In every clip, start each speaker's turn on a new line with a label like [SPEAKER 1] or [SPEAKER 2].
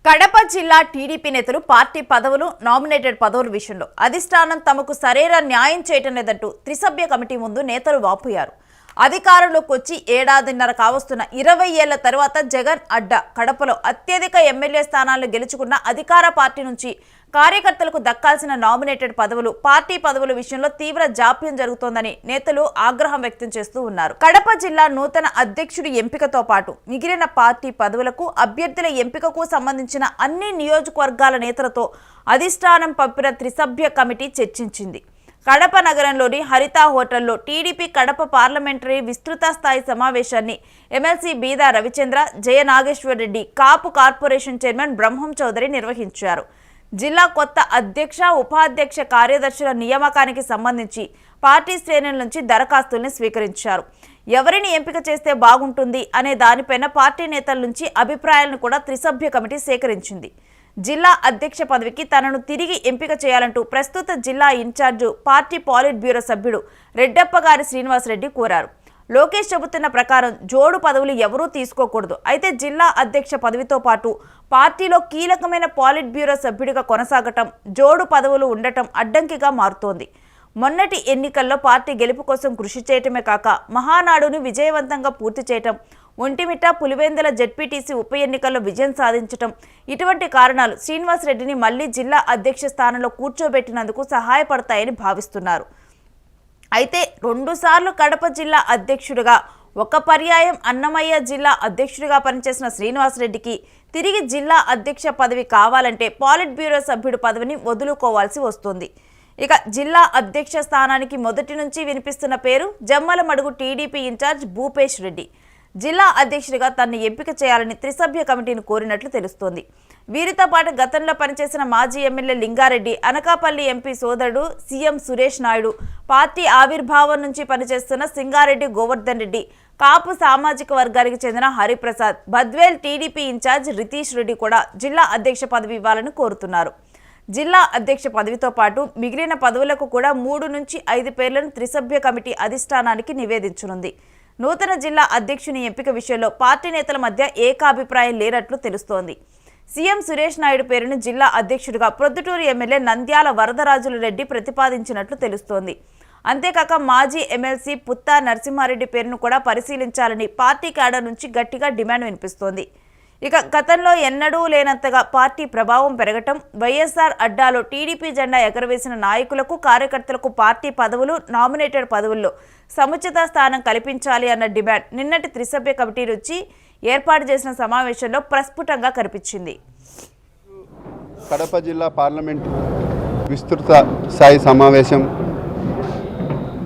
[SPEAKER 1] కడప జిల్లా టీడీపీ నేతలు పార్టీ పదవులు నామినేటెడ్ పదవుల విషయంలో అధిష్టానం తమకు సరైన న్యాయం చేయటం లేదంటూ త్రిసభ్య కమిటీ ముందు నేతలు వాపోయారు. అధికారంలోకి వచ్చి ఏడాదిన్నర కావస్తున్న 20 ఏళ్ల తర్వాత జగన్ అడ్డ కడపలో అత్యధిక ఎమ్మెల్యే స్థానాలను గెలుచుకున్న అధికార పార్టీ నుంచి కార్యకర్తలకు దక్కాల్సిన నామినేటెడ్ పదవులు పార్టీ పదవుల విషయంలో తీవ్ర జాప్యం జరుగుతోందని నేతలు ఆగ్రహం వ్యక్తం చేస్తూ ఉన్నారు. కడప జిల్లా నూతన అధ్యక్షుడి ఎంపికతో పాటు మిగిలిన పార్టీ పదవులకు అభ్యర్థుల ఎంపికకు సంబంధించిన అన్ని నియోజకవర్గాల నేతలతో అధిష్టానం పంపిన త్రిసభ్య కమిటీ చర్చించింది. కడప నగరంలోని హరిత హోటల్లో టీడీపీ కడప పార్లమెంటరీ విస్తృత స్థాయి సమావేశాన్ని ఎమ్మెల్సీ బీదా రవిచంద్ర, జయ నాగేశ్వర్ రెడ్డి, కాపు కార్పొరేషన్ చైర్మన్ బ్రహ్మం చౌదరి నిర్వహించారు. జిల్లా కొత్త అధ్యక్ష, ఉపాధ్యక్ష కార్యదర్శుల నియామకానికి సంబంధించి పార్టీ శ్రేణుల నుంచి దరఖాస్తుల్ని స్వీకరించారు. ఎవరిని ఎంపిక చేస్తే బాగుంటుంది అనే దానిపైన పార్టీ నేతల నుంచి అభిప్రాయాలను కూడా త్రిసభ్య కమిటీ సేకరించింది. జిల్లా అధ్యక్ష పదవికి తనను తిరిగి ఎంపిక చేయాలంటూ ప్రస్తుత జిల్లా ఇన్ఛార్జు పార్టీ పాలిట్ బ్యూరో సభ్యుడు రెడ్డప్పగారి శ్రీనివాసరెడ్డి కోరారు. లోకేష్ చెబుతున్న ప్రకారం జోడు పదవులు ఎవరూ తీసుకోకూడదు. అయితే జిల్లా అధ్యక్ష పదవితో పాటు పార్టీలో కీలకమైన పాలిట్ బ్యూరో సభ్యుడిగా కొనసాగటం, జోడు పదవులు ఉండటం అడ్డంకిగా మారుతోంది. మొన్నటి ఎన్నికల్లో పార్టీ గెలుపు కోసం కృషి చేయటమే కాక మహానాడును విజయవంతంగా పూర్తి చేయటం, ఒంటిమిట్ట, పులివెందుల జెడ్పీటీసీ ఉప ఎన్నికల్లో విజయం సాధించటం, ఇటువంటి కారణాలు శ్రీనివాసరెడ్డిని మళ్లీ జిల్లా అధ్యక్ష స్థానంలో కూర్చోబెట్టినందుకు సహాయపడతాయని భావిస్తున్నారు. అయితే 2 సార్లు కడప జిల్లా అధ్యక్షుడిగా, ఒక పర్యాయం అన్నమయ్య జిల్లా అధ్యక్షుడిగా పనిచేసిన శ్రీనివాసరెడ్డికి తిరిగి జిల్లా అధ్యక్ష పదవి కావాలంటే పాలిట్ బ్యూరో సభ్యుడి పదవిని వదులుకోవాల్సి వస్తుంది. ఇక జిల్లా అధ్యక్ష స్థానానికి మొదటి నుంచి వినిపిస్తున్న పేరు జమ్మలమడుగు టీడీపీ ఇన్ఛార్జ్ భూపేష్ రెడ్డి. జిల్లా అధ్యక్షుడిగా తనను ఎంపిక చేయాలని త్రిసభ్య కమిటీని కోరినట్లు తెలుస్తోంది. వీరితో పాటు గతంలో పనిచేసిన మాజీ ఎమ్మెల్యే లింగారెడ్డి, అనకాపల్లి ఎంపీ సోదరుడు సీఎం సురేష్ నాయుడు, పార్టీ ఆవిర్భావం నుంచి పనిచేస్తున్న సింగారెడ్డి గోవర్ధన్ రెడ్డి, కాపు సామాజిక వర్గానికి చెందిన హరిప్రసాద్, బద్వేల్ టీడీపీ ఇన్ఛార్జ్ రితీష్ రెడ్డి కూడా జిల్లా అధ్యక్ష పదవి ఇవ్వాలని కోరుతున్నారు. జిల్లా అధ్యక్ష పదవితో పాటు మిగిలిన పదవులకు కూడా 3 నుంచి 5 పేర్లను త్రిసభ్య కమిటీ అధిష్టానానికి నివేదించనుంది. నూతన జిల్లా అధ్యక్షుని ఎంపిక విషయంలో పార్టీ నేతల మధ్య ఏకాభిప్రాయం లేనట్లు తెలుస్తోంది. సీఎం సురేష్ నాయుడు పేరును జిల్లా అధ్యక్షుడిగా ప్రొద్దుటూరు ఎమ్మెల్యే నంద్యాల వరదరాజుల రెడ్డి ప్రతిపాదించినట్లు తెలుస్తోంది. అంతేకాక మాజీ ఎమ్మెల్సీ పుత్తా నరసింహారెడ్డి పేరును కూడా పరిశీలించాలని పార్టీ క్యాడర్ నుంచి గట్టిగా డిమాండ్ వినిపిస్తోంది. ఇక గతంలో ఎన్నడూ లేనంతగా పార్టీ ప్రభావం పెరగటం, వైఎస్ఆర్ అడ్డాలో టీడీపీ జెండా ఎగరవేసిన నాయకులకు, కార్యకర్తలకు పార్టీ పదవులు, నామినేటెడ్ పదవుల్లో సముచిత స్థానం కల్పించాలి అన్న డిమాండ్ నిన్నటి త్రిసభ్య కమిటీ నుంచి ఏర్పాటు చేసిన సమావేశంలో ప్రస్ఫుటంగా కనిపించింది.
[SPEAKER 2] కడప జిల్లా పార్లమెంట్ విస్తృత స్థాయి సమావేశం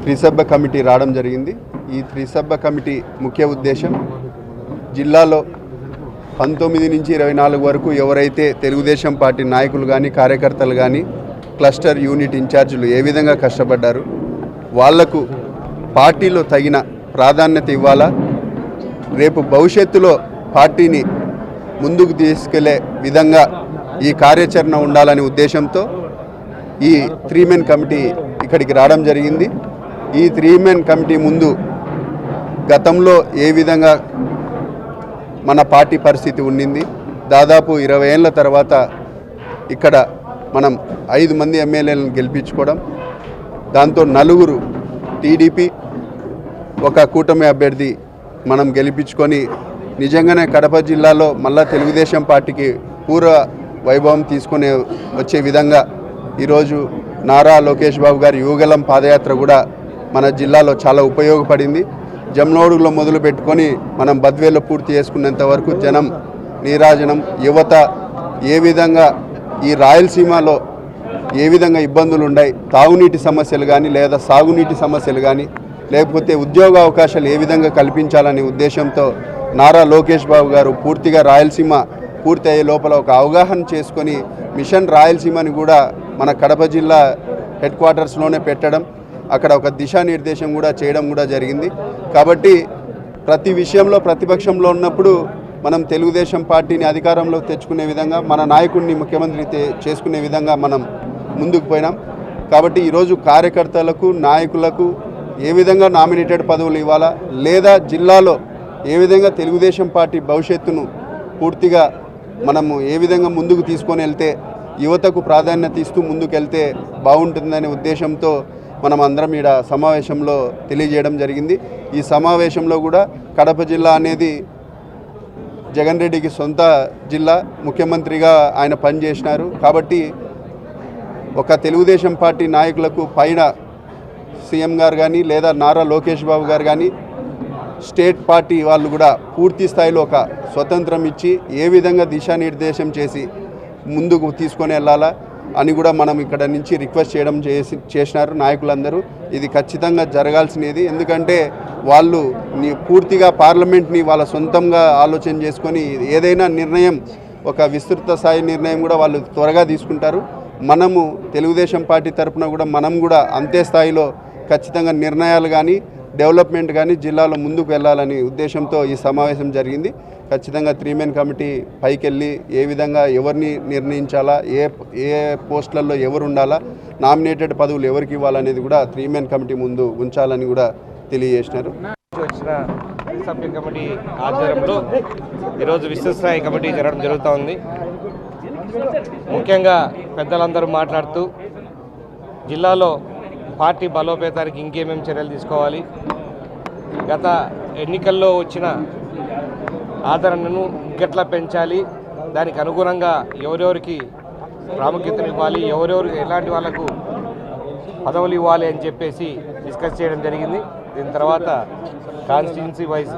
[SPEAKER 2] త్రిసభ్య కమిటీ రావడం జరిగింది. ఈ త్రిసభ్య కమిటీ ముఖ్య ఉద్దేశం జిల్లాలో 19 నుంచి 24 వరకు ఎవరైతే తెలుగుదేశం పార్టీ నాయకులు కానీ, కార్యకర్తలు కానీ, క్లస్టర్ యూనిట్ ఇన్ఛార్జీలు ఏ విధంగా కష్టపడ్డారు, వాళ్లకు పార్టీలో తగిన ప్రాధాన్యత ఇవ్వాలా, రేపు భవిష్యత్తులో పార్టీని ముందుకు తీసుకెళ్లే విధంగా ఈ కార్యాచరణ ఉండాలనే ఉద్దేశంతో ఈ 3 మెన్ కమిటీ ఇక్కడికి రావడం జరిగింది. ఈ 3 మెన్ కమిటీ ముందు గతంలో ఏ విధంగా మన పార్టీ పరిస్థితి ఉండింది, దాదాపు 20 ఏళ్ల తర్వాత ఇక్కడ మనం 5 మంది ఎమ్మెల్యేలను గెలిపించుకోవడం, దాంతో 4 టీడీపీ, ఒక కూటమి అభ్యర్థి మనం గెలిపించుకొని నిజంగానే కడప జిల్లాలో మళ్ళా తెలుగుదేశం పార్టీకి పూర్వ వైభవం తీసుకునే వచ్చే విధంగా ఈరోజు నారా లోకేష్ బాబు గారి యువగలం పాదయాత్ర కూడా మన జిల్లాలో చాలా ఉపయోగపడింది. జమ్నోడులో మొదలు పెట్టుకొని మనం బద్వేల్లో పూర్తి చేసుకునేంత వరకు జనం నీరాజనం, యువత ఏ విధంగా ఈ రాయలసీమలో ఏ విధంగా ఇబ్బందులు ఉన్నాయి, తాగునీటి సమస్యలు కానీ, లేదా సాగునీటి సమస్యలు కానీ, లేకపోతే ఉద్యోగ అవకాశాలు ఏ విధంగా కల్పించాలనే ఉద్దేశంతో నారా లోకేష్ బాబు గారు పూర్తిగా రాయలసీమ పూర్తి అయ్యే లోపల ఒక అవగాహన చేసుకొని మిషన్ రాయలసీమని కూడా మన కడప జిల్లా హెడ్ క్వార్టర్స్లోనే పెట్టడం, అక్కడ ఒక దిశానిర్దేశం కూడా చేయడం కూడా జరిగింది. కాబట్టి ప్రతి విషయంలో ప్రతిపక్షంలో ఉన్నప్పుడు మనం తెలుగుదేశం పార్టీని అధికారంలో తెచ్చుకునే విధంగా, మన నాయకుడిని ముఖ్యమంత్రి చేసుకునే విధంగా మనం ముందుకు పోయినాం. కాబట్టి ఈరోజు కార్యకర్తలకు, నాయకులకు ఏ విధంగా నామినేటెడ్ పదవులు ఇవ్వాలా, లేదా జిల్లాలో ఏ విధంగా తెలుగుదేశం పార్టీ భవిష్యత్తును పూర్తిగా మనము ఏ విధంగా ముందుకు తీసుకొని వెళ్తే యువతకు ప్రాధాన్యత ఇస్తూ ముందుకెళ్తే బాగుంటుందనే ఉద్దేశంతో మనం అందరం ఈడ సమావేశంలో తెలియజేయడం జరిగింది. ఈ సమావేశంలో కూడా కడప జిల్లా అనేది జగన్ రెడ్డికి సొంత జిల్లా, ముఖ్యమంత్రిగా ఆయన పనిచేసినారు. కాబట్టి ఒక తెలుగుదేశం పార్టీ నాయకులకు పైన సీఎం గారు కానీ లేదా నారా లోకేష్ బాబు గారు కానీ స్టేట్ పార్టీ వాళ్ళు కూడా పూర్తి స్థాయిలో ఒక స్వతంత్రం ఇచ్చి ఏ విధంగా దిశానిర్దేశం చేసి ముందుకు తీసుకొని వెళ్ళాలా అని కూడా మనం ఇక్కడ నుంచి రిక్వెస్ట్ చేసినారు నాయకులందరూ. ఇది ఖచ్చితంగా జరగాల్సినది. ఎందుకంటే వాళ్ళు పూర్తిగా పార్లమెంట్ని వాళ్ళ సొంతంగా ఆలోచన చేసుకొని ఏదైనా నిర్ణయం, ఒక విస్తృత స్థాయి నిర్ణయం కూడా వాళ్ళు త్వరగా తీసుకుంటారు. మనము తెలుగుదేశం పార్టీ తరఫున కూడా మనం కూడా అంతే స్థాయిలో ఖచ్చితంగా నిర్ణయాలు కానీ డెవలప్మెంట్ కానీ జిల్లాలో ముందుకు వెళ్ళాలని ఉద్దేశంతో ఈ సమావేశం జరిగింది. ఖచ్చితంగా 3 మెన్ కమిటీ పైకి వెళ్ళి ఏ విధంగా ఎవరిని నిర్ణయించాలా, ఏ పోస్టులలో ఎవరు ఉండాలా, నామినేటెడ్ పదవులు ఎవరికి ఇవ్వాలనేది కూడా 3 మెన్ కమిటీ ముందు ఉంచాలని కూడా తెలియజేసినారు.
[SPEAKER 3] వచ్చిన సభ్య కమిటీ ఆధ్వర్యంలో ఈరోజు విశ్వస్థాయి కమిటీ జరగడం జరుగుతూ ఉంది. ముఖ్యంగా పెద్దలందరూ మాట్లాడుతూ జిల్లాలో పార్టీ బలోపేతానికి ఇంకేమేమి చర్యలు తీసుకోవాలి, గత ఎన్నికల్లో వచ్చిన ఆదరణను ఇంకెట్లా పెంచాలి, దానికి అనుగుణంగా ఎవరెవరికి ప్రాముఖ్యతను ఇవ్వాలి, ఎవరెవరు ఎలాంటి వాళ్ళకు పదవులు ఇవ్వాలి అని చెప్పేసి డిస్కస్ చేయడం జరిగింది. దీని తర్వాత కాన్స్టిట్యున్సీ వైజ్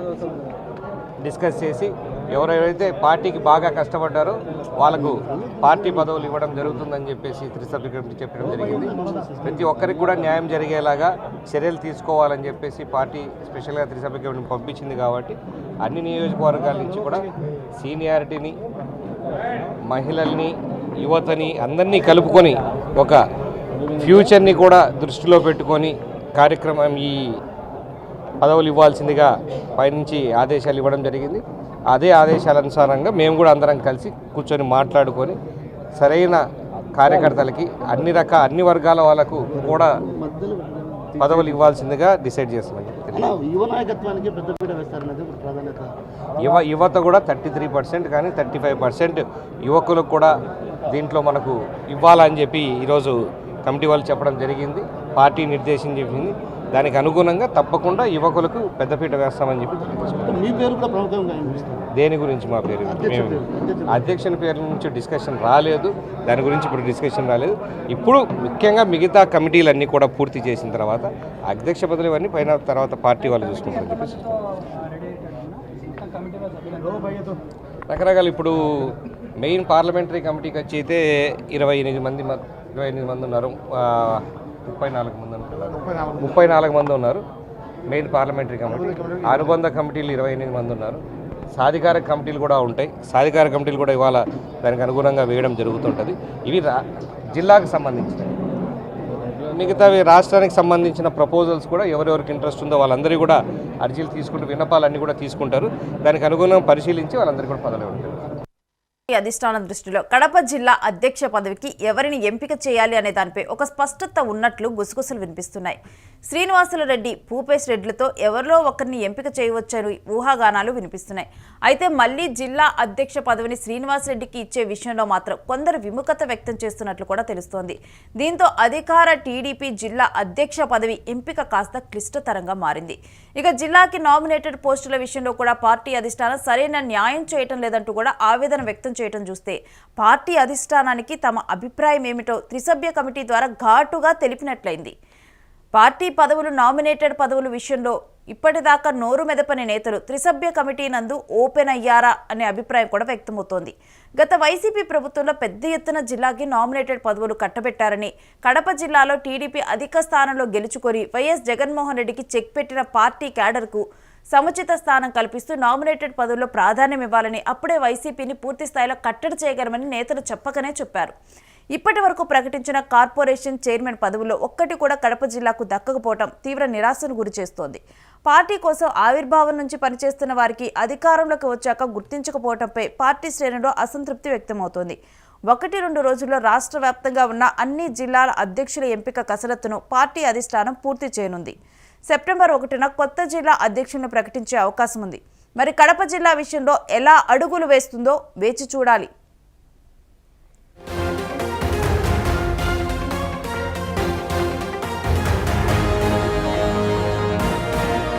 [SPEAKER 3] డిస్కస్ చేసి ఎవరెవరైతే పార్టీకి బాగా కష్టపడ్డారో వాళ్ళకు పార్టీ పదవులు ఇవ్వడం జరుగుతుందని చెప్పేసి త్రిసభ్య కమిటీ చెప్పడం జరిగింది. ప్రతి ఒక్కరికి కూడా న్యాయం జరిగేలాగా చర్యలు తీసుకోవాలని చెప్పేసి పార్టీ స్పెషల్గా త్రిసభ్య కమిటీని పంపించింది. కాబట్టి అన్ని నియోజకవర్గాల నుంచి కూడా సీనియారిటీని, మహిళల్ని, యువతని అందరినీ కలుపుకొని ఒక ఫ్యూచర్ని కూడా దృష్టిలో పెట్టుకొని కార్యక్రమం ఈ పదవులు ఇవ్వాల్సిందిగా పైనుంచి ఆదేశాలు ఇవ్వడం జరిగింది. అదే ఆదేశాల అనుసారంగా మేము కూడా అందరం కలిసి కూర్చొని మాట్లాడుకొని సరైన కార్యకర్తలకి అన్ని వర్గాల వాళ్ళకు కూడా పదవులు ఇవ్వాల్సిందిగా డిసైడ్ చేస్తున్నాం. యువత కూడా 33% కానీ 35% యువకులకు కూడా దీంట్లో మనకు ఇవ్వాలని చెప్పి ఈరోజు కమిటీ వాళ్ళు చెప్పడం జరిగింది. పార్టీ నిర్దేశం చెప్పింది. దానికి అనుగుణంగా తప్పకుండా యువకులకు పెద్దపీట వేస్తామని చెప్పి
[SPEAKER 4] మీ పేరు కూడా ప్రముఖంగా అనిపిస్తుంది.
[SPEAKER 3] దేని గురించి మా పేరు మేము అధ్యక్షుని పేరు నుంచి డిస్కషన్ రాలేదు. దాని గురించి ఇప్పుడు డిస్కషన్ రాలేదు. ఇప్పుడు ముఖ్యంగా మిగతా కమిటీలన్నీ కూడా పూర్తి చేసిన తర్వాత అధ్యక్ష పదవులు ఇవన్నీ పైన తర్వాత పార్టీ వాళ్ళు చూసుకుంటారని చెప్పేసి రకరకాల ఇప్పుడు మెయిన్ పార్లమెంటరీ కమిటీకి వచ్చి అయితే 28 మంది ఉన్నారు. 34 మంది ఉన్నారు మెయిన్ పార్లమెంటరీ కమిటీ. అనుబంధ కమిటీలు 28 మంది ఉన్నారు. సాధికార కమిటీలు కూడా ఉంటాయి. సాధికార కమిటీలు కూడా ఇవాళ దానికి అనుగుణంగా వేయడం జరుగుతుంటుంది. ఇవి జిల్లాకు సంబంధించి మిగతావి రాష్ట్రానికి సంబంధించిన ప్రపోజల్స్ కూడా ఎవరెవరికి ఇంట్రెస్ట్ ఉందో వాళ్ళందరూ కూడా అర్జీలు తీసుకుంటూ విన్నపాలన్నీ కూడా తీసుకుంటారు. దానికి అనుగుణంగా పరిశీలించి వాళ్ళందరికీ కూడా పదవులు ఉంటారు.
[SPEAKER 1] అధిష్టానం దృష్టిలో కడప జిల్లా అధ్యక్ష పదవికి ఎవరిని ఎంపిక చేయాలి అనే దానిపై ఒక స్పష్టత ఉన్నట్లు గుసగుసలు వినిపిస్తున్నాయి. శ్రీనివాసులు రెడ్డి, భూపేష్ రెడ్డిలతో ఎవరిలో ఒకరిని ఎంపిక చేయవచ్చని ఊహాగానాలు వినిపిస్తున్నాయి. అయితే మళ్లీ జిల్లా అధ్యక్ష పదవిని శ్రీనివాసరెడ్డికి ఇచ్చే విషయంలో మాత్రం కొందరు విముఖత వ్యక్తం చేస్తున్నట్లు కూడా తెలుస్తోంది. దీంతో అధికార టీడీపీ జిల్లా అధ్యక్ష పదవి ఎంపిక కాస్త క్లిష్టతరంగా మారింది. ఇక జిల్లాకి నామినేటెడ్ పోస్టుల విషయంలో కూడా పార్టీ అధిష్టానం సరైన న్యాయం చేయటం లేదంటూ కూడా ఆవేదన వ్యక్తం చేయటం చూస్తే పార్టీ అధిష్టానానికి తమ అభిప్రాయం ఏమిటో త్రిసభ్య కమిటీ ద్వారా ఘాటుగా తెలిపినట్లయింది. పార్టీ పదవులు, నామినేటెడ్ పదవుల విషయంలో ఇప్పటిదాకా నోరు మెదపని నేతలు త్రిసభ్య కమిటీ నందు ఓపెన్ అయ్యారా అనే అభిప్రాయం కూడా వ్యక్తమవుతోంది. గత వైసీపీ ప్రభుత్వంలో పెద్ద ఎత్తున జిల్లాకి నామినేటెడ్ పదవులు కట్టబెట్టారని, కడప జిల్లాలో టీడీపీ అధిక స్థానంలో గెలుచుకొని వైఎస్ జగన్మోహన్ రెడ్డికి చెక్ పెట్టిన పార్టీ క్యాడర్కు సముచిత స్థానం కల్పిస్తూ నామినేటెడ్ పదవుల్లో ప్రాధాన్యం ఇవ్వాలని, అప్పుడే వైసీపీని పూర్తి స్థాయిలో కట్టడి చేయగలమని నేతలు చెప్పకనే చెప్పారు. ఇప్పటి వరకు ప్రకటించిన కార్పొరేషన్ చైర్మన్ పదవుల్లో ఒక్కటి కూడా కడప జిల్లాకు దక్కకపోవడం తీవ్ర నిరాశను గురిచేస్తోంది. పార్టీ కోసం ఆవిర్భావం నుంచి పనిచేస్తున్న వారికి అధికారంలోకి వచ్చాక గుర్తించకపోవడంపై పార్టీ శ్రేణుల్లో అసంతృప్తి వ్యక్తమవుతోంది. 1-2 రోజుల్లో రాష్ట్ర వ్యాప్తంగా ఉన్న అన్ని జిల్లాల అధ్యక్షుల ఎంపిక కసరత్తును పార్టీ అధిష్టానం పూర్తి చేయనుంది. సెప్టెంబర్ 1న కొత్త జిల్లా అధ్యక్షులను ప్రకటించే అవకాశం ఉంది. మరి కడప జిల్లా విషయంలో ఎలా అడుగులు వేస్తుందో వేచి చూడాలి.